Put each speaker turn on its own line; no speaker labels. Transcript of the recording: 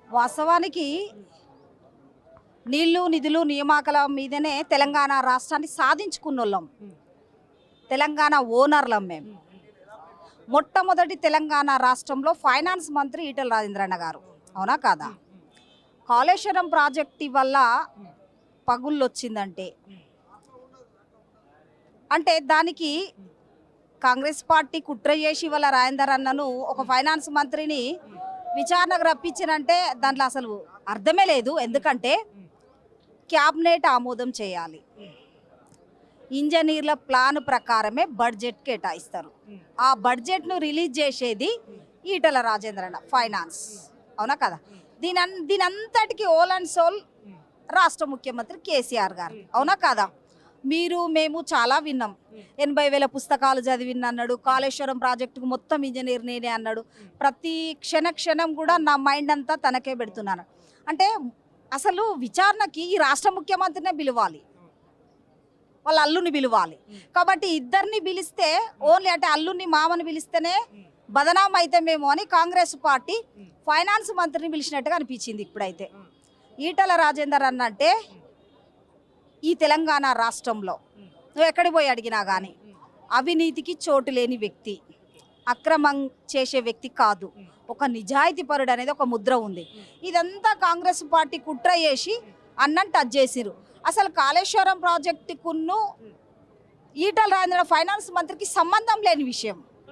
వాస్తవానికి నీళ్లు నిధులు నియామకాల మీదనే తెలంగాణ రాష్ట్రాన్ని సాధించుకున్నోళ్ళం. తెలంగాణ ఓనర్లం మేము. మొట్టమొదటి తెలంగాణ రాష్ట్రంలో ఫైనాన్స్ మంత్రి ఈటల రాజేంద్రన్న గారు, అవునా కాదా? కాళేశ్వరం ప్రాజెక్టు వల్ల పగుళ్ళు వచ్చిందంటే అంటే దానికి కాంగ్రెస్ పార్టీ కుట్ర చేసి వాళ్ళ రాజేందర్ అన్నను ఒక ఫైనాన్స్ మంత్రిని విచారణకు రప్పించినంటే దాంట్లో అసలు అర్థమే లేదు. ఎందుకంటే క్యాబినెట్ ఆమోదం చేయాలి, ఇంజనీర్ల ప్లాన్ ప్రకారమే బడ్జెట్ కేటాయిస్తారు. ఆ బడ్జెట్ను రిలీజ్ చేసేది ఈటల రాజేంద్రన్న ఫైనాన్స్, అవునా కదా? దీనంతటికి ఓల్ అండ్ సోల్ రాష్ట్ర ముఖ్యమంత్రి కేసీఆర్ గారు, అవునా కాదా? మీరు మేము చాలా విన్నాం. 80,000 పుస్తకాలు చదివిన అన్నాడు, కాళేశ్వరం ప్రాజెక్టుకు మొత్తం ఇంజనీర్ నేనే అన్నాడు. ప్రతి క్షణం కూడా నా మైండ్ అంతా తనకే పెడుతున్నాను. అంటే అసలు విచారణకి ఈ రాష్ట్ర ముఖ్యమంత్రినే పిలవాలి, వాళ్ళ అల్లుని పిలవాలి. కాబట్టి ఇద్దరిని పిలిస్తే ఓన్లీ అంటే అల్లుని మామని పిలిస్తేనే బదనాం అయితేమేమో అని కాంగ్రెస్ పార్టీ ఫైనాన్స్ మంత్రిని పిలిచినట్టుగా అనిపించింది. ఇప్పుడైతే ఈటల రాజేందర్ అన్నంటే ఈ తెలంగాణ రాష్ట్రంలో నువ్వు ఎక్కడికి పోయి అడిగినా కానీ అవినీతికి చోటు లేని వ్యక్తి, అక్రమం చేసే వ్యక్తి కాదు, ఒక నిజాయితీ పరుడు అనేది ఒక ముద్ర ఉంది. ఇదంతా కాంగ్రెస్ పార్టీ కుట్ర చేసి అన్నం టచ్ చేసిరు. అసలు కాళేశ్వరం ప్రాజెక్టుకును ఈటల రాజేంద్ర ఫైనాన్స్ మంత్రికి సంబంధం లేని విషయం.